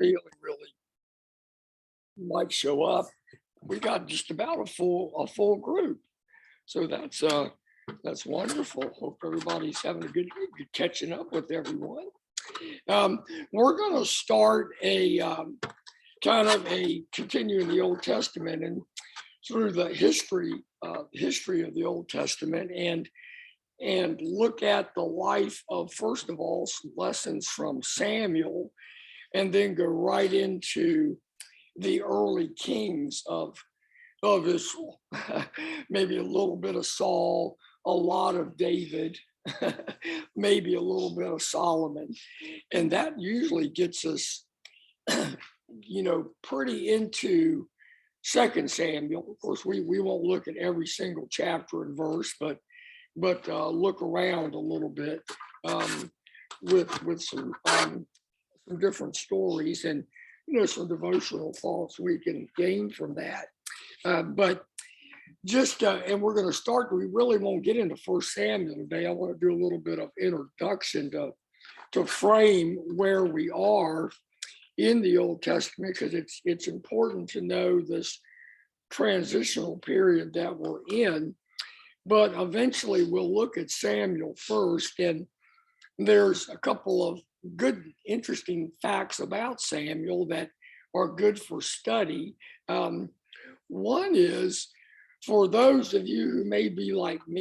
really, really might show up. We got just about a full group. So that's wonderful. Hope everybody's having a good catching up with everyone. We're going to start a kind of a continuing the Old Testament and through the history of the Old Testament and look at the life of, first of all, some lessons from Samuel, and then go right into the early kings of Israel. Maybe a little bit of Saul, a lot of David, maybe a little bit of Solomon. And that usually gets us, pretty into Second Samuel. Of course, we won't look at every single chapter and verse, but look around a little bit with some different stories and some devotional thoughts we can gain from that. But just and we're going to start. We really won't get into First Samuel today. I want to do a little bit of introduction to frame where we are in the Old Testament, because it's important to know this transitional period that we're in. But eventually we'll look at Samuel first, and there's a couple of good, interesting facts about Samuel that are good for study. One is, for those of you who may be like me,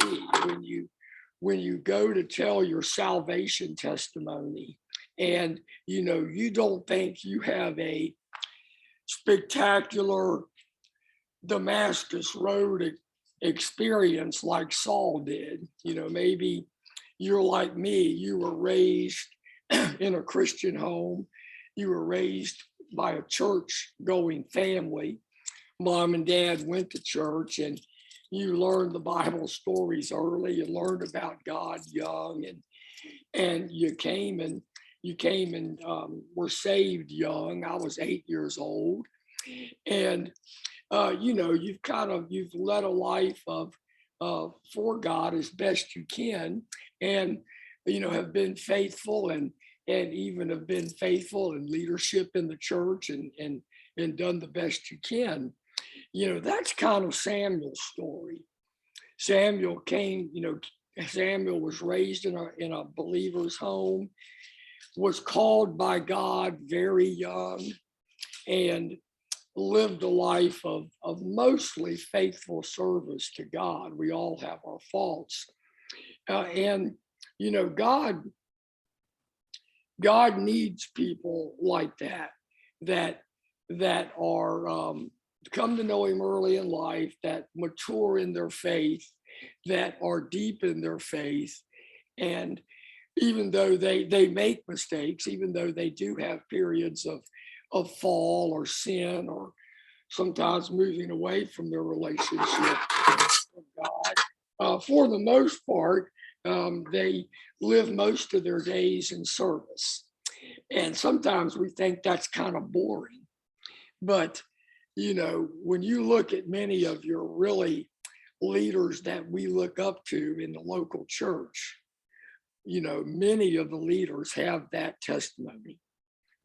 when you go to tell your salvation testimony, and you don't think you have a spectacular Damascus Road experience like Saul did. Maybe you're like me, you were raised in a Christian home, you were raised by a church going family. Mom and dad went to church, and you learned the Bible stories early. You learned about God young, and you came and were saved young. I was 8 years old, and you've led a life of for God as best you can, and have been faithful and even have been faithful in leadership in the church and done the best you can. That's kind of Samuel's story. Samuel was raised in a believer's home, was called by God very young, and lived a life of mostly faithful service to God. We all have our faults. And God needs people like that are come to know him early in life, that mature in their faith, that are deep in their faith. And even though they make mistakes, even though they do have periods of fall or sin, or sometimes moving away from their relationship with God, for the most part, they live most of their days in service. And sometimes we think that's kind of boring. But when you look at many of your really leaders that we look up to in the local church, many of the leaders have that testimony.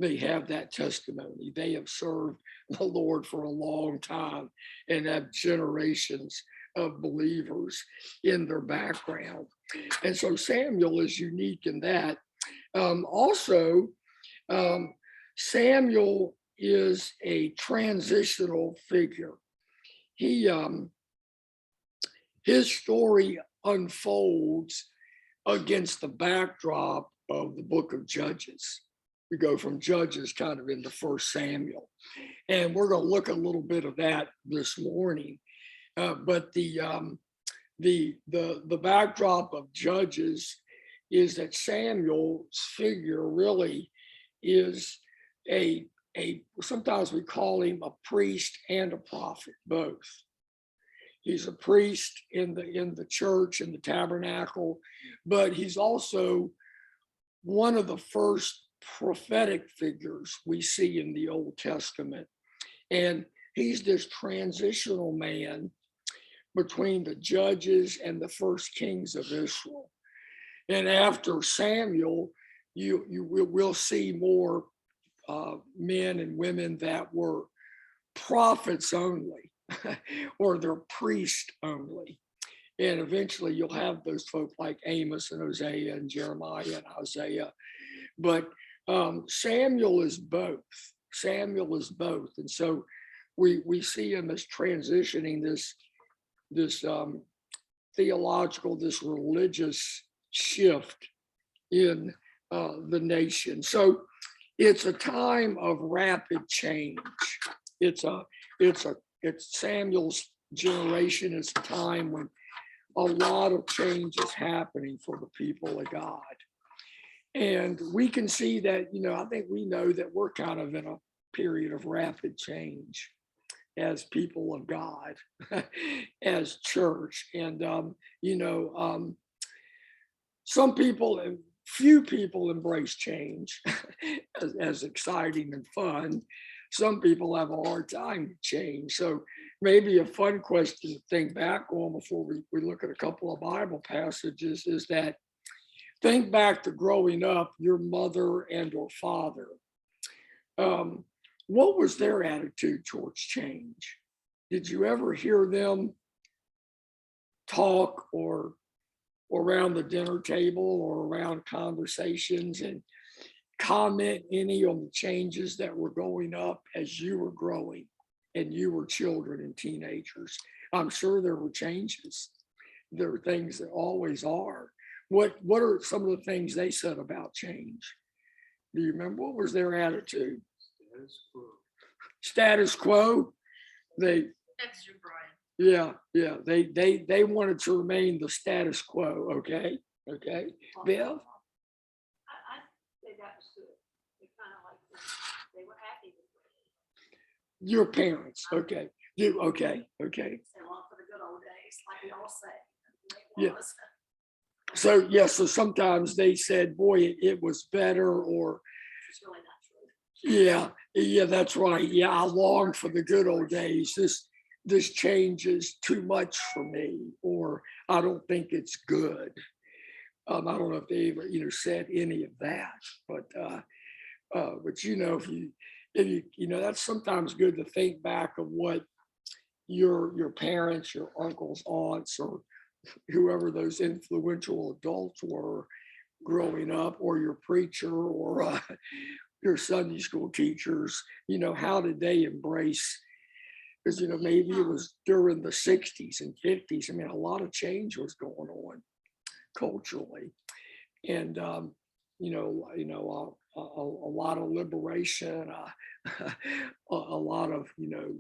They have that testimony. They have served the Lord for a long time and have generations of believers in their background. And so Samuel is unique in that. Also, Samuel is a transitional figure. His story unfolds against the backdrop of the book of Judges. We go from Judges kind of into First Samuel, and we're going to look a little bit of that this morning. But the backdrop of Judges is that Samuel's figure really is a sometimes we call him a priest and a prophet, both. He's a priest in the church, in the tabernacle, but he's also one of the first prophetic figures we see in the Old Testament. And he's this transitional man between the judges and the first kings of Israel. And after Samuel, we'll see more men and women that were prophets only or they're priests only. And eventually you'll have those folk like Amos and Hosea and Jeremiah and Isaiah. But Samuel is both. Samuel is both. And so we see him as transitioning this theological, this religious shift in the nation. So it's a time of rapid change. It's Samuel's generation. It's a time when a lot of change is happening for the people of God. And we can see that, I think we know that we're kind of in a period of rapid change as people of God, as church. And, some people, few people embrace change as exciting and fun. Some people have a hard time with change. So maybe a fun question to think back on before we look at a couple of Bible passages is that think back to growing up, your mother and or father. What was their attitude towards change? Did you ever hear them talk or around the dinner table or around conversations and comment any on the changes that were going up as you were growing and you were children and teenagers? I'm sure there were changes. There are things that always are. What are some of the things they said about change? Do you remember? What was their attitude? Status quo. They. That's your Brian. Yeah. They wanted to remain the status quo. Okay. Bill. I say that was good. They kind of like they were happy with it. Your parents. Okay. You okay. They long for the good old days, like we all say. Yeah. So sometimes they said, boy, it was better, or it's really not true. Yeah, that's right. Yeah, I long for the good old days. This change is too much for me, or I don't think it's good. I don't know if they ever, said any of that, but if you that's sometimes good to think back of what your parents, your uncles, aunts, or whoever those influential adults were growing up, or your preacher, or your Sunday school teachers, how did they embrace? Because, maybe it was during the 60s and 50s. I mean, a lot of change was going on culturally. And, a lot of liberation, a lot of,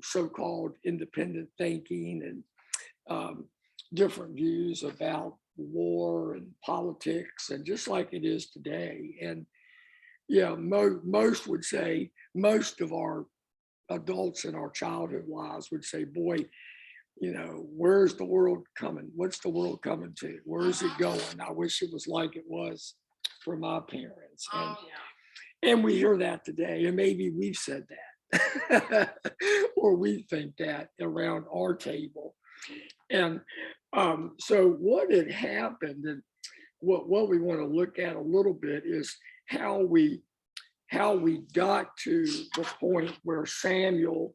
so-called independent thinking and different views about war and politics, and just like it is today. And yeah, most would say, most of our adults in our childhood lives would say, boy, where's the world coming? What's the world coming to? Where is it going? I wish it was like it was for my parents. And we hear that today, and maybe we've said that or we think that around our table. And so what had happened, and what we want to look at a little bit is how we got to the point where Samuel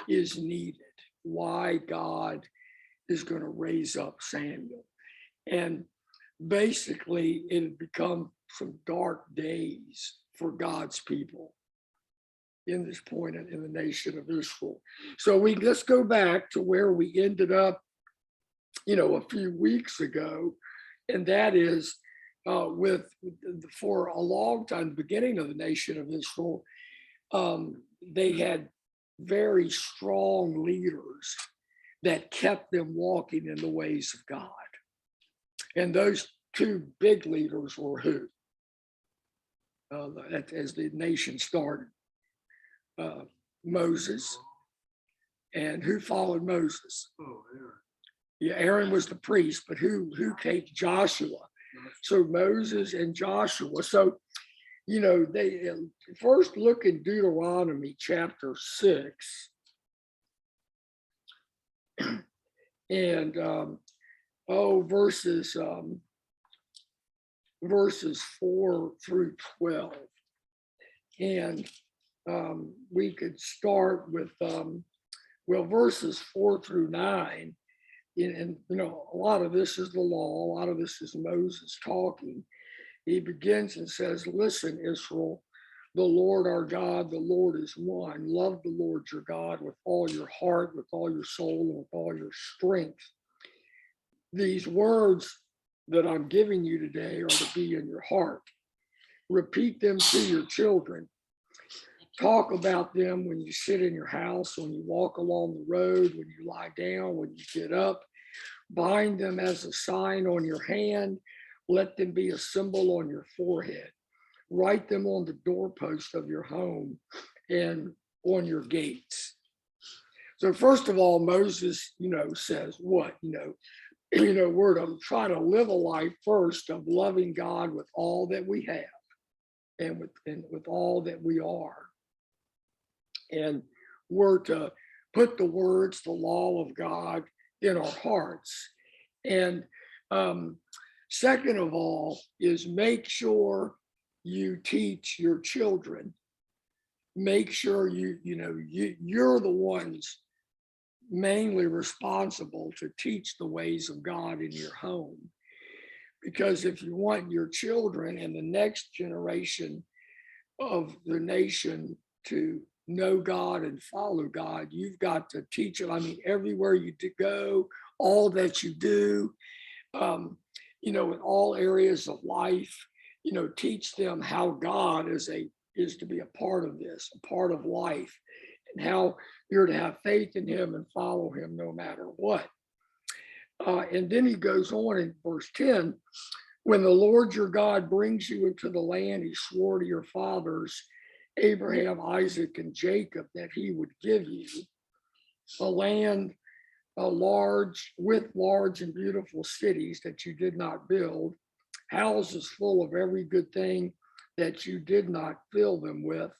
is needed, why God is going to raise up Samuel. And basically it had become some dark days for God's people in this point in the nation of Israel. So let's go back to where we ended up, a few weeks ago, and that is for a long time, the beginning of the nation of Israel, they had very strong leaders that kept them walking in the ways of God. And those two big leaders were who? As the nation started, Moses. And who followed Moses? Oh, Aaron. Yeah, Aaron was the priest, but who came? Joshua. So Moses and Joshua. So, they first look in Deuteronomy chapter 6 and verses 4 through 12. And we could start with, well, verses 4 through 9. And, you know, a lot of this is the law, a lot of this is Moses talking. He begins and says, listen, Israel, the Lord our God, the Lord is one. Love the Lord your God with all your heart, with all your soul, and with all your strength. These words that I'm giving you today are to be in your heart. Repeat them to your children. Talk about them when you sit in your house, when you walk along the road, when you lie down, when you get up. Bind them as a sign on your hand. Let them be a symbol on your forehead. Write them on the doorpost of your home and on your gates. So first of all, Moses, says what, we're to try to live a life first of loving God with all that we have and with all that we are. And we're to put the words, the law of God in our hearts. And second of all is make sure you teach your children. Make sure you're the ones mainly responsible to teach the ways of God in your home. Because if you want your children and the next generation of the nation to know God and follow God, you've got to teach them. I mean, everywhere you go, all that you do, in all areas of life, teach them how God is to be a part of this, a part of life, and how you're to have faith in him and follow him no matter what. And then he goes on in verse 10, when the Lord your God brings you into the land he swore to your fathers, Abraham, Isaac, and Jacob, that he would give you, a land with large and beautiful cities that you did not build, houses full of every good thing that you did not fill them with,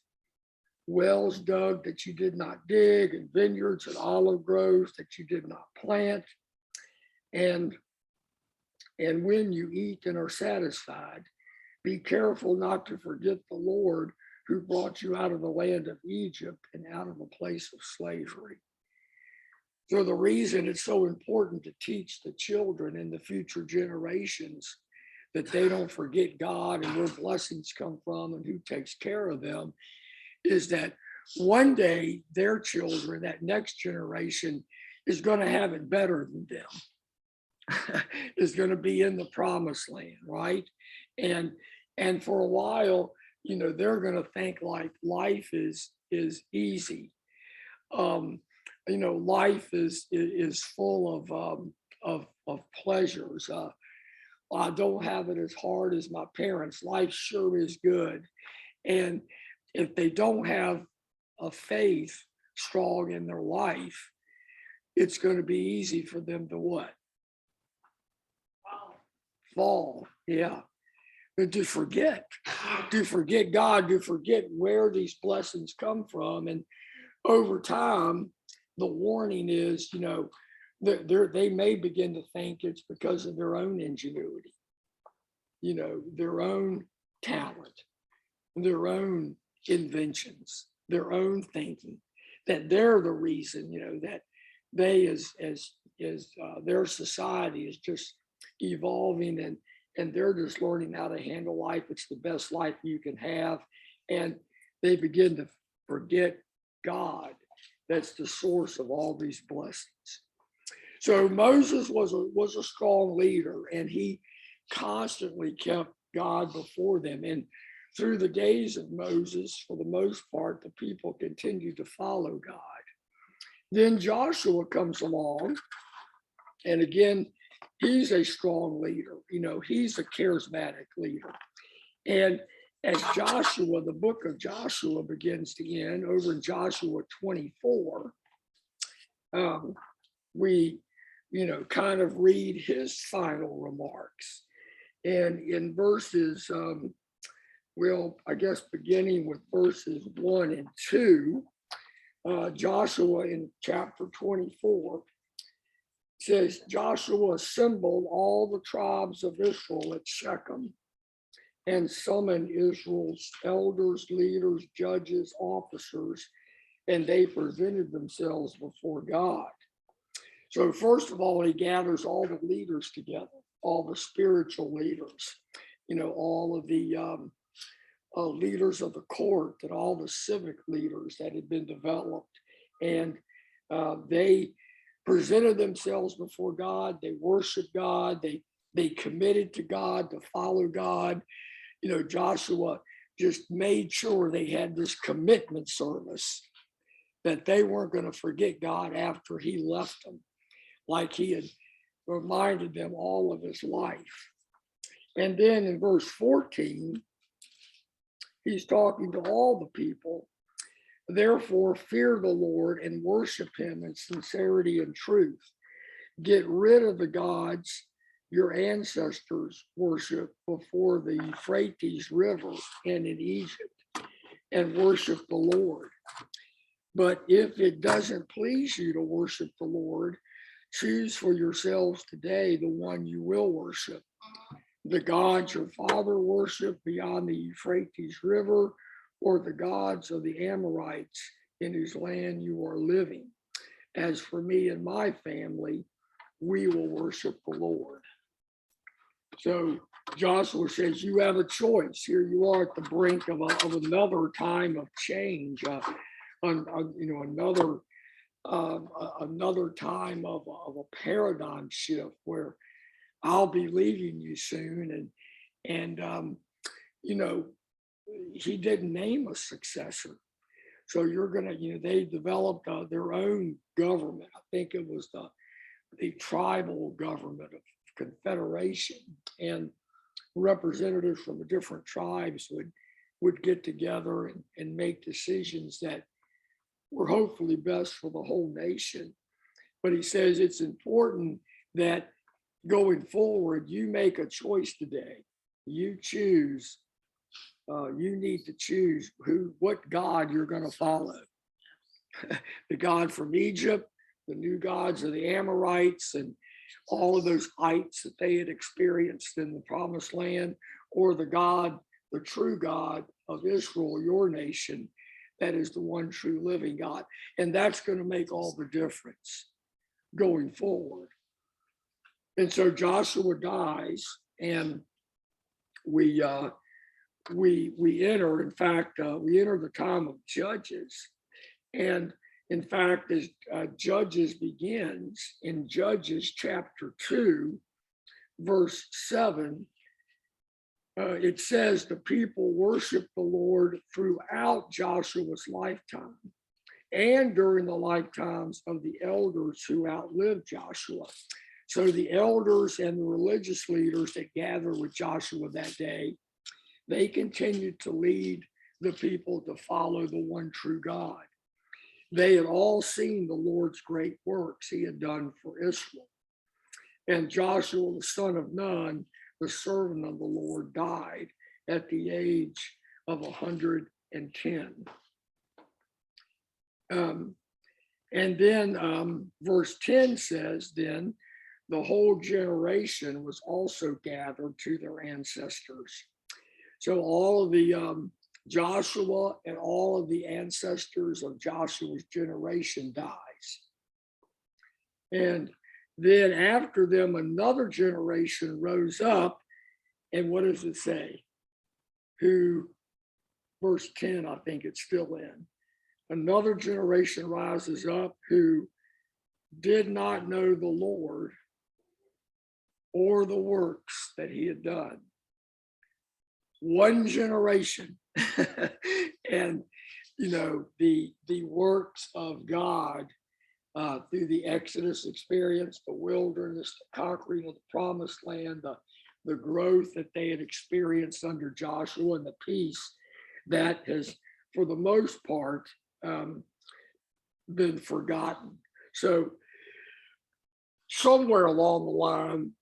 wells dug that you did not dig, and vineyards and olive groves that you did not plant. And when you eat and are satisfied, be careful not to forget the Lord who brought you out of the land of Egypt and out of a place of slavery. So the reason it's so important to teach the children and the future generations that they don't forget God and where blessings come from and who takes care of them is that one day their children, that next generation, is going to have it better than them. Is going to be in the promised land, right? And for a while, they're going to think like life is easy. Life is full of pleasures. I don't have it as hard as my parents. Life sure is good. And if they don't have a faith strong in their life, it's going to be easy for them to what? Fall. Yeah. But to forget God, to forget where these blessings come from. And over time, the warning is, they may begin to think it's because of their own ingenuity, their own talent, their own inventions, their own thinking, that they're the reason, that they as their society is just evolving and they're just learning how to handle life. It's the best life you can have. And they begin to forget God. That's the source of all these blessings. So Moses was a strong leader, and he constantly kept God before them. And through the days of Moses, for the most part, the people continued to follow God. Then Joshua comes along, and again, he's a strong leader. He's a charismatic leader. And as Joshua, the book of Joshua begins to end, over in Joshua 24, we, kind of read his final remarks. And in verses, I guess beginning with verses 1 and 2, Joshua in chapter 24 says, Joshua assembled all the tribes of Israel at Shechem and summoned Israel's elders, leaders, judges, officers, and they presented themselves before God. So first of all, he gathers all the leaders together, all the spiritual leaders, all of the leaders of the court and all the civic leaders that had been developed. And they presented themselves before God. They worshiped God. They committed to God, to follow God. Joshua just made sure they had this commitment service, that they weren't going to forget God after he left them, like he had reminded them all of his life. And then in verse 14, he's talking to all the people. Therefore, fear the Lord and worship him in sincerity and truth. Get rid of the gods your ancestors worship before the Euphrates River and in Egypt, and worship the Lord. But if it doesn't please you to worship the Lord, choose for yourselves today the one you will worship. The gods your father worshiped beyond the Euphrates River, or the gods of the Amorites in whose land you are living. As for me and my family, we will worship the Lord. So Joshua says, you have a choice. Here you are at the brink of another time of change, another time of a paradigm shift where I'll be leaving you soon. And he didn't name a successor. So you're going to, they developed their own government. I think it was the tribal government of Confederation, and representatives from the different tribes would get together and make decisions that were hopefully best for the whole nation. But he says it's important that going forward, you make a choice today. You choose. You need to choose what God you're going to follow. The God from Egypt, the new gods of the Amorites, and all of those ites that they had experienced in the promised land, or the true God of Israel, your nation, that is the one true living God. And that's going to make all the difference going forward. And so Joshua dies, and we enter, in fact, we enter the time of Judges. And in fact, as Judges begins in Judges chapter 2, verse 7, it says the people worshiped the Lord throughout Joshua's lifetime and during the lifetimes of the elders who outlived Joshua. So the elders and the religious leaders that gathered with Joshua that day, they continued to lead the people to follow the one true God. They had all seen the Lord's great works he had done for Israel. And Joshua, the son of Nun, the servant of the Lord, died at the age of 110. And then verse 10 says, then the whole generation was also gathered to their ancestors. So all of the Joshua and all of the ancestors of Joshua's generation dies. And then after them, another generation rose up. And what does it say? Who, verse 10, I think it's still in. Another generation rises up who did not know the Lord or the works that he had done. One generation. And, the works of God through the Exodus experience, the wilderness, the conquering of the promised land, the growth that they had experienced under Joshua, and the peace that has, for the most part, been forgotten. So somewhere along the line,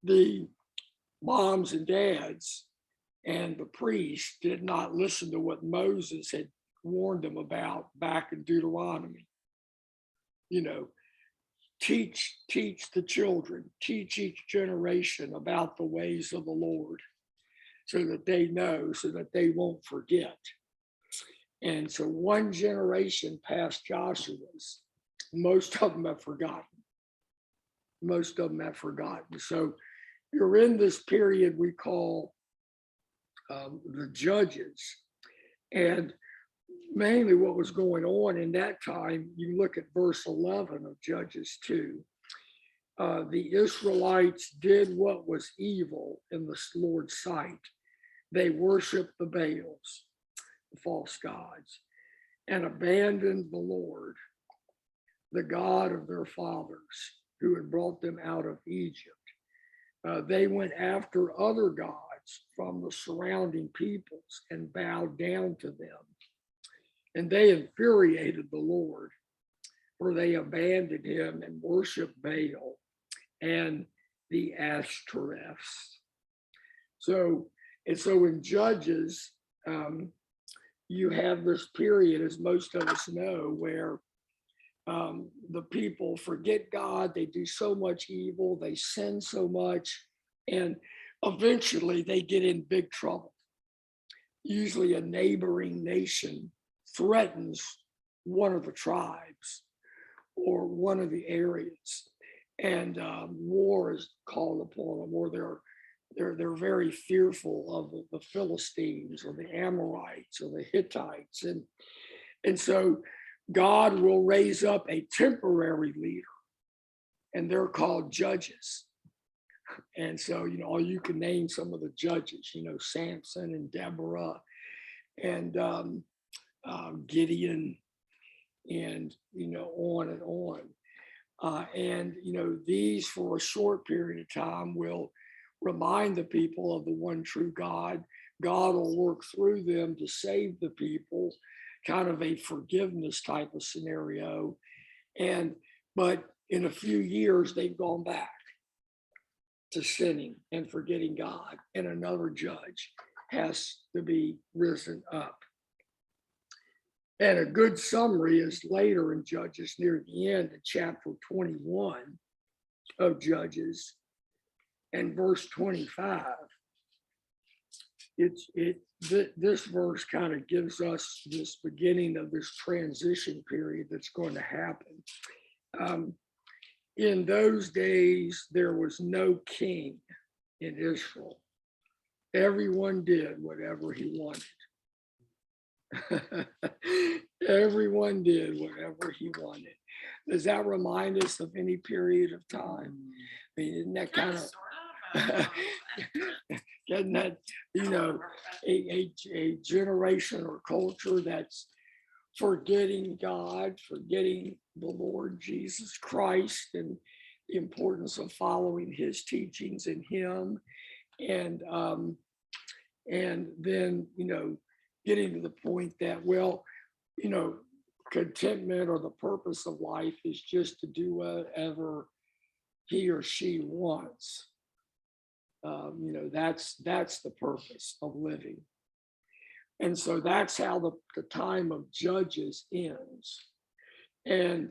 the moms and dads and the priests did not listen to what Moses had warned them about back in Deuteronomy. Teach the children, teach each generation about the ways of the Lord. so that they know, so that they won't forget. And so one generation past Joshua's, most of them have forgotten. Most of them have forgotten. So you're in this period we call the Judges. And mainly what was going on in that time, you look at verse 11 of Judges 2. The Israelites did what was evil in the Lord's sight. They worshiped the Baals, the false gods, and abandoned the Lord, the God of their fathers, who had brought them out of Egypt. They went after other gods from the surrounding peoples and bowed down to them. And they infuriated the Lord, for they abandoned him and worshiped Baal and the Ashtoreths. So in Judges, you have this period, as most of us know, where the people forget God, they do so much evil, they sin so much, and eventually they get in big trouble. Usually a neighboring nation threatens one of the tribes or one of the areas, and war is called upon them, or they're very fearful of the Philistines or the Amorites or the Hittites, and so God will raise up a temporary leader, and they're called judges. And so, you can name some of the judges, Samson and Deborah and Gideon, and, on and on. And these, for a short period of time, will remind the people of the one true God. God will work through them to save the people, kind of a forgiveness type of scenario. But in a few years, they've gone back to sinning and forgetting God, and another judge has to be risen up. And a good summary is later in Judges, near the end of chapter 21 of Judges and verse 25. This verse kind of gives us this beginning of this transition period that's going to happen. In those days, there was no king in Israel. Everyone did whatever he wanted. Everyone did whatever he wanted. Does that remind us of any period of time? I mean, isn't that kind of, isn't that, a generation or culture that's forgetting God, forgetting the Lord Jesus Christ and the importance of following his teachings in him. And then, getting to the point that, contentment or the purpose of life is just to do whatever he or she wants. That's the purpose of living. And so that's how the time of Judges ends. And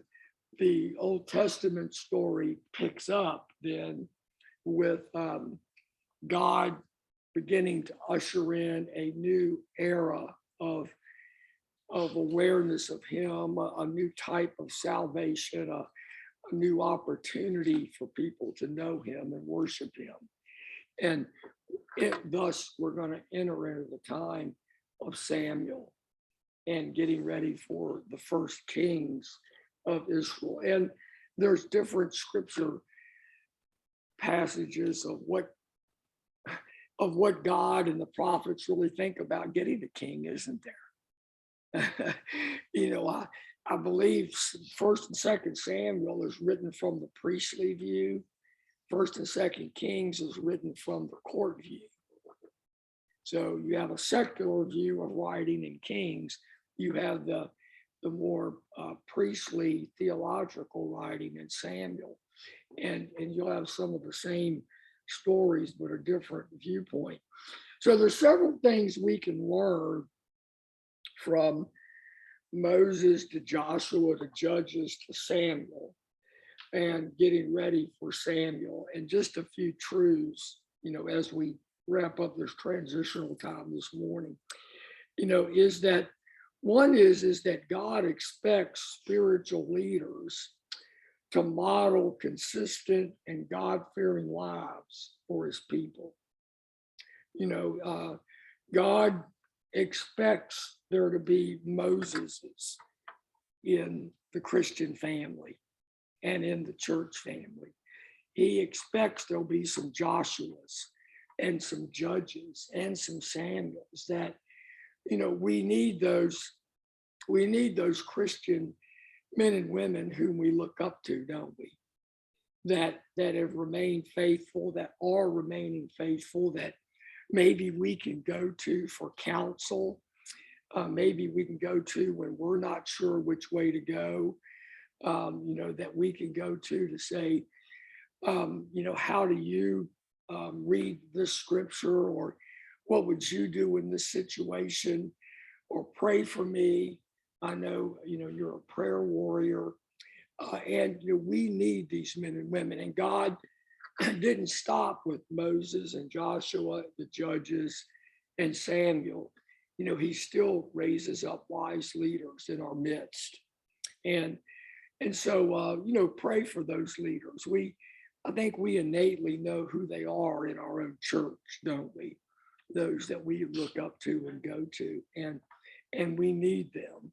the Old Testament story picks up then with God beginning to usher in a new era of awareness of him, a new type of salvation, a new opportunity for people to know him and worship him. And thus we're going to enter into the time of Samuel and getting ready for the first kings of Israel. And there's different scripture passages of what God and the prophets really think about getting a king, isn't there? I believe First and Second Samuel is written from the priestly view. First and Second Kings is written from the court view. So you have a secular view of writing in Kings. You have the more priestly theological writing in Samuel, and you'll have some of the same stories but a different viewpoint. So there's several things we can learn from Moses to Joshua to Judges to Samuel, and getting ready for Samuel, and just a few truths, as we wrap up this transitional time this morning, is that one is that God expects spiritual leaders to model consistent and God-fearing lives for his people. God expects there to be Moseses in the Christian family and in the church family. He expects there'll be some Joshuas and some Judges and some Samuels that, we need those Christian men and women whom we look up to, don't we? That have remained faithful, that are remaining faithful, that maybe we can go to for counsel. Maybe we can go to when we're not sure which way to go, that we can go to say, how do you read this scripture, or what would you do in this situation, or pray for me. I know, you're a prayer warrior, and we need these men and women. And God didn't stop with Moses and Joshua, the Judges, and Samuel. He still raises up wise leaders in our midst. And so, pray for those leaders. I think we innately know who they are in our own church, don't we? Those that we look up to and go to, and we need them.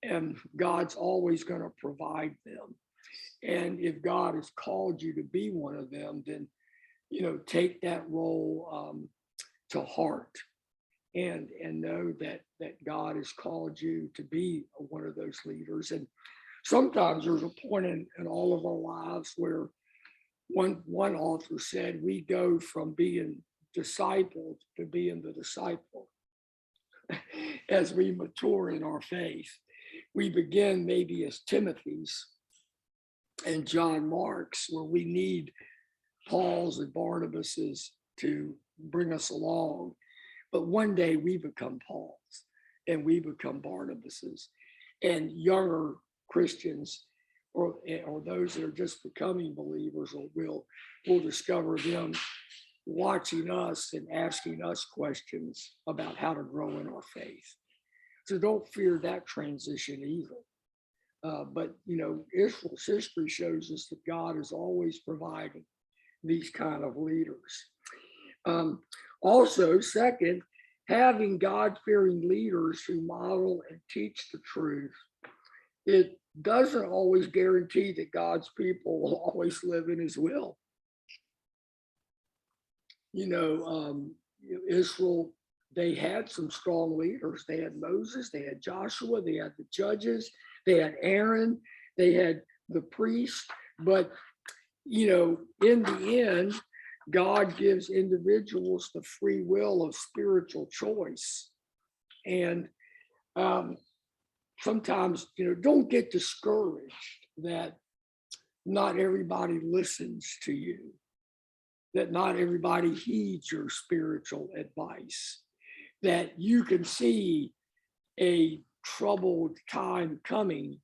And God's always going to provide them. And if God has called you to be one of them, then, take that role to heart, and know that God has called you to be one of those leaders. And sometimes there's a point in all of our lives where one author said we go from being discipled to being the disciple. As we mature in our faith, we begin maybe as Timothy's and John Mark's, where we need Paul's and Barnabas's to bring us along. But one day we become Paul's and we become Barnabas's, and younger Christians or those that are just becoming believers will discover them watching us and asking us questions about how to grow in our faith. So don't fear that transition either. But, Israel's history shows us that God is always providing these kind of leaders. Also, second, having God-fearing leaders who model and teach the truth, it doesn't always guarantee that God's people will always live in his will. Israel, they had some strong leaders. They had Moses, they had Joshua, they had the Judges, they had Aaron, they had the priests. But, in the end, God gives individuals the free will of spiritual choice. And sometimes, don't get discouraged that not everybody listens to you, that not everybody heeds your spiritual advice, that you can see a troubled time coming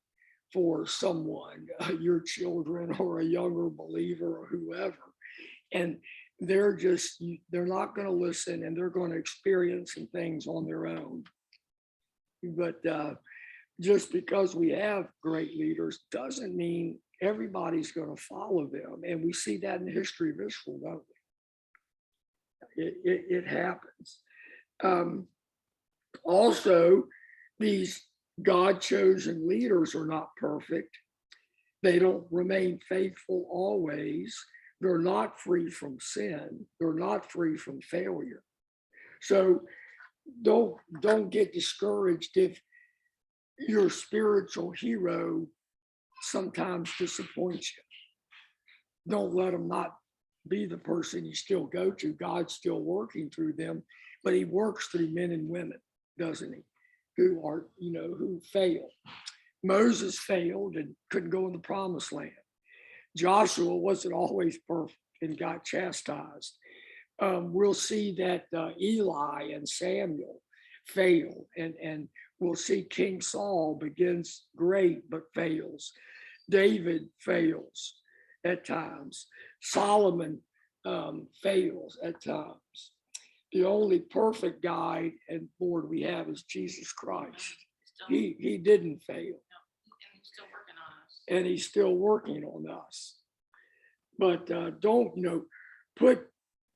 for someone, your children or a younger believer or whoever. And they're not going to listen, and they're going to experience some things on their own. But just because we have great leaders doesn't mean everybody's going to follow them. And we see that in the history of Israel, don't we? It happens. Also, these God-chosen leaders are not perfect. They don't remain faithful always. They're not free from sin. They're not free from failure. So don't get discouraged if your spiritual hero sometimes disappoints you. Don't let them not be the person you still go to. God's still working through them, but he works through men and women, doesn't he? Who are, who fail. Moses failed and couldn't go in the promised land. Joshua wasn't always perfect and got chastised. We'll see that Eli and Samuel fail, and we'll see King Saul begins great but fails. David fails at times. Solomon fails at times. The only perfect guide and Lord we have is Jesus Christ. He didn't fail. And he's still working on us. And he's still working on us. But don't,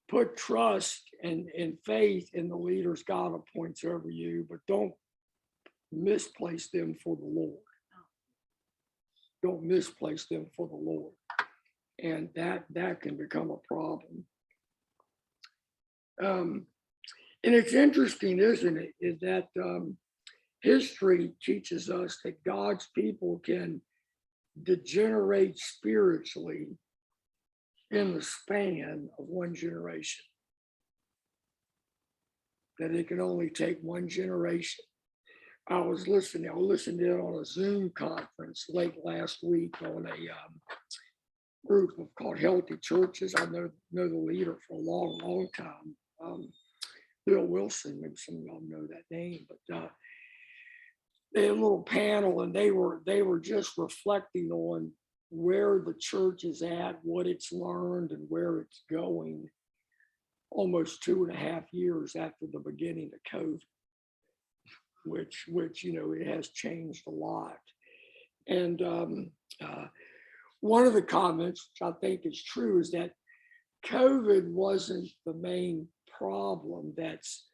put trust and faith in the leaders God appoints over you, but don't misplace them for the Lord. Don't misplace them for the Lord. And that can become a problem. And it's interesting, isn't it, is that history teaches us that God's people can degenerate spiritually in the span of one generation. That it can only take one generation. I listened in on a Zoom conference late last week on a group called Healthy Churches. I know the leader for a long time. Bill Wilson, maybe some of y'all know that name, but they had a little panel and they were just reflecting on where the church is at, what it's learned, and where it's going almost 2.5 years after the beginning of COVID, which it has changed a lot. And one of the comments, which I think is true, is that COVID wasn't the main problem that's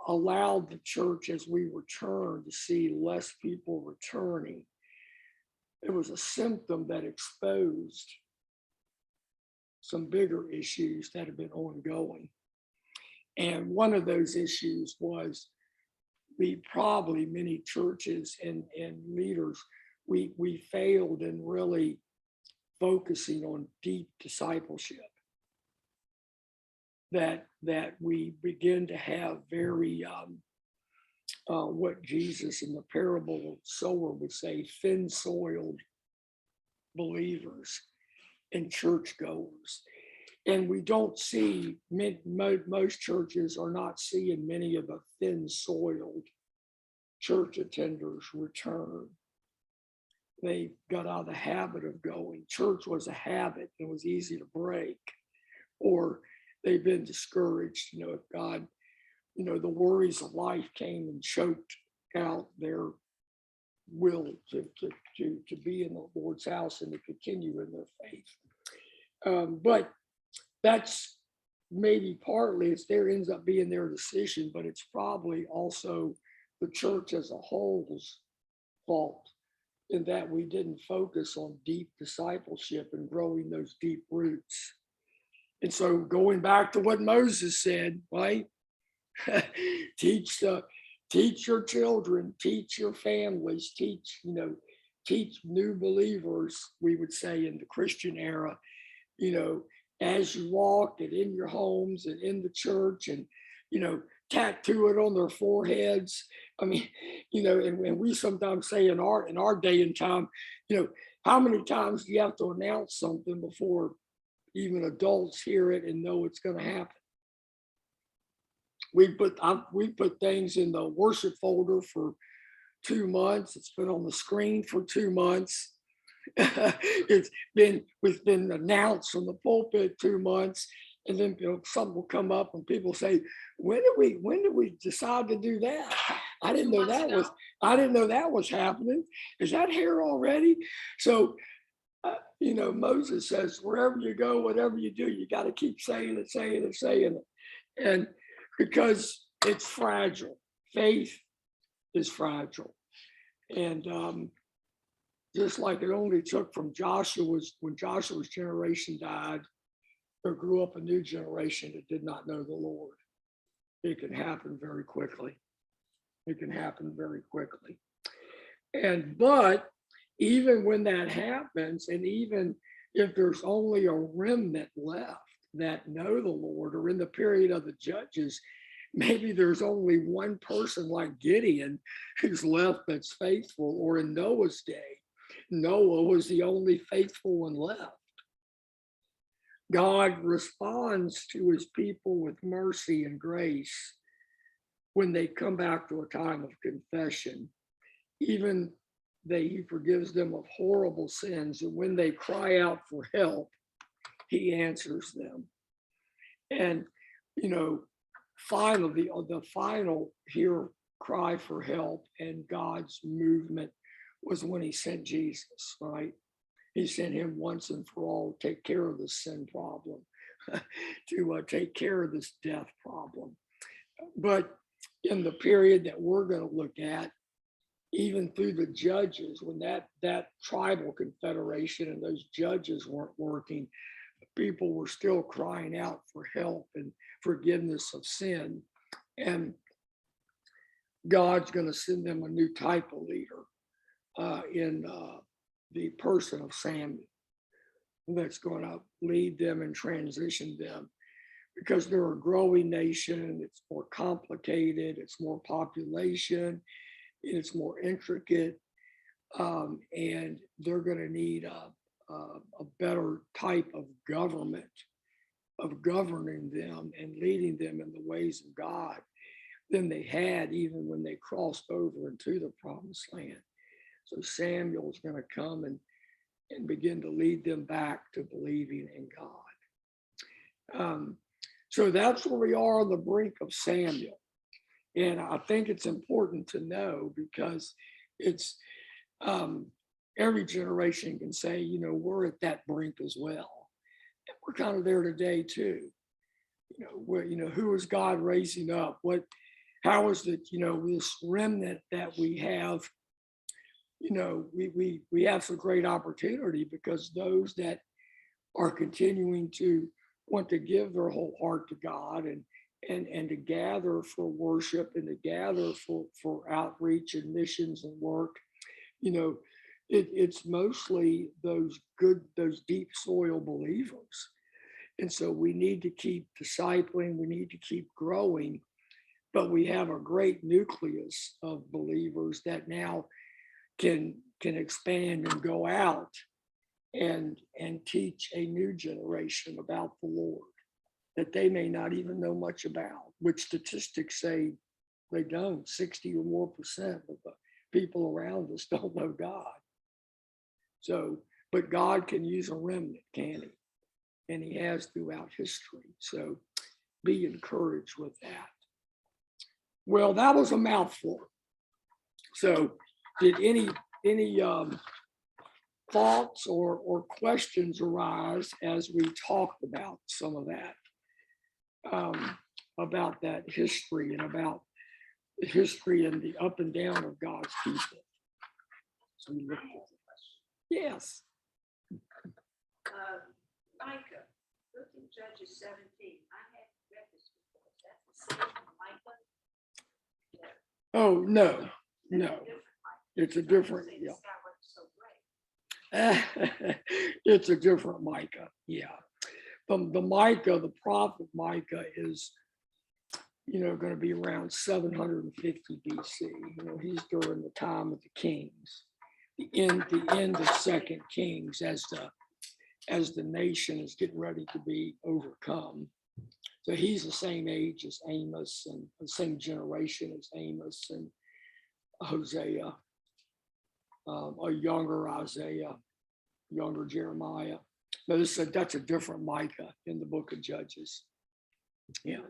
allowed the church, as we return, to see less people returning. It was a symptom that exposed some bigger issues that have been ongoing. And one of those issues was many churches and leaders, we failed in really focusing on deep discipleship. That we begin to have very what Jesus in the parable of sower would say, thin-soiled believers and churchgoers. And we don't see, most churches are not seeing many of the thin-soiled church attenders return. They got out of the habit of going. Church was a habit. It was easy to break. Or they've been discouraged, if God, the worries of life came and choked out their will to be in the Lord's house and to continue in their faith. But that's maybe partly ends up being their decision, but it's probably also the church as a whole's fault in that we didn't focus on deep discipleship and growing those deep roots. And so going back to what Moses said, right? Teach your children, teach your families, teach new believers, we would say in the Christian era, as you walk and in your homes and in the church, and, tattoo it on their foreheads. I mean, and we sometimes say in our day and time, how many times do you have to announce something before even adults hear it and know it's going to happen? We put things in the worship folder for 2 months. It's been on the screen for 2 months. We've been announced from the pulpit 2 months, and then something will come up and people say, when did we decide to do that? I didn't know that was happening. Is that here already? So Moses says, wherever you go, whatever you do, you got to keep saying it. And because it's fragile, faith is fragile. And just like it only took from when Joshua's generation died, there grew up a new generation that did not know the Lord. It can happen very quickly. But even when that happens, and even if there's only a remnant left that know the Lord, or in the period of the judges, maybe there's only one person like Gideon who's left that's faithful, or in Noah's day, Noah was the only faithful one left. God responds to his people with mercy and grace when they come back to a time of confession. Even he forgives them of horrible sins, and when they cry out for help, he answers them. And the final here cry for help and God's movement was when he sent Jesus, right? He sent him once and for all, take care of the sin problem, to take care of this death problem. But in the period that we're going to look at, even through the judges, when that tribal confederation and those judges weren't working, people were still crying out for help and forgiveness of sin. And God's going to send them a new type of leader in the person of Samuel, that's going to lead them and transition them, because they're a growing nation. It's more complicated, it's more population, it's more intricate, and they're going to need a better type of government, of governing them and leading them in the ways of God than they had even when they crossed over into the promised land. So Samuel's going to come and begin to lead them back to believing in God. So that's where we are on the brink of Samuel. And I think it's important to know, because it's every generation can say, you know, we're at that brink as well. And we're kind of there today too. Who is God raising up? How is it, this remnant that we have? We have some great opportunity, because those that are continuing to want to give their whole heart to God and to gather for worship and to gather for outreach and missions and work, it's mostly those deep soil believers. And so we need to keep discipling, we need to keep growing, but we have a great nucleus of believers that now can expand and go out and teach a new generation about the Lord that they may not even know much about, which statistics say they don't. 60 or more % of the people around us don't know God. So, but God can use a remnant, can he? And he has throughout history. So be encouraged with that. Well, that was a mouthful. So did any thoughts or questions arise as we talked about some of that, about that history and about the history and the up and down of God's people? So we looked at yes. Micah, look in Judges 17. I haven't read this before. Is that the same Micah? Oh, no. It's a different, yeah. It's a different Micah, yeah. The Micah, the prophet Micah, is, going to be around 750 BC. He's during the time of the kings, the end of Second Kings, as the nation is getting ready to be overcome. So he's the same age as Amos and the same generation as Amos and Hosea, a younger Isaiah, younger Jeremiah. No, that's a different Micah in the book of Judges. Yeah.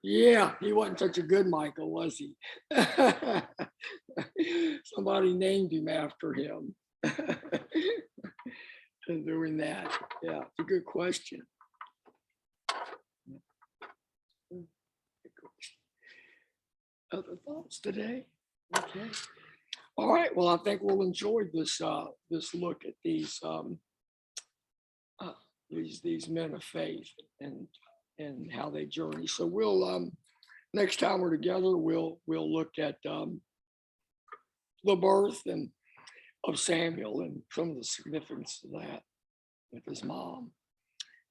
Yeah, he wasn't such a good Micah, was he? Somebody named him after him. And doing that. Yeah, it's a good question. Other thoughts today? Okay. All right. Well, I think we'll enjoy this this look at these men of faith and how they journey. So we'll next time we're together, we'll look at the birth of Samuel and some of the significance of that with his mom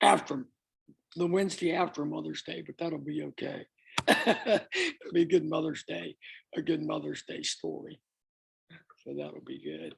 after the Wednesday after Mother's Day, but that'll be okay. It'll be a good Mother's Day story. So that'll be good.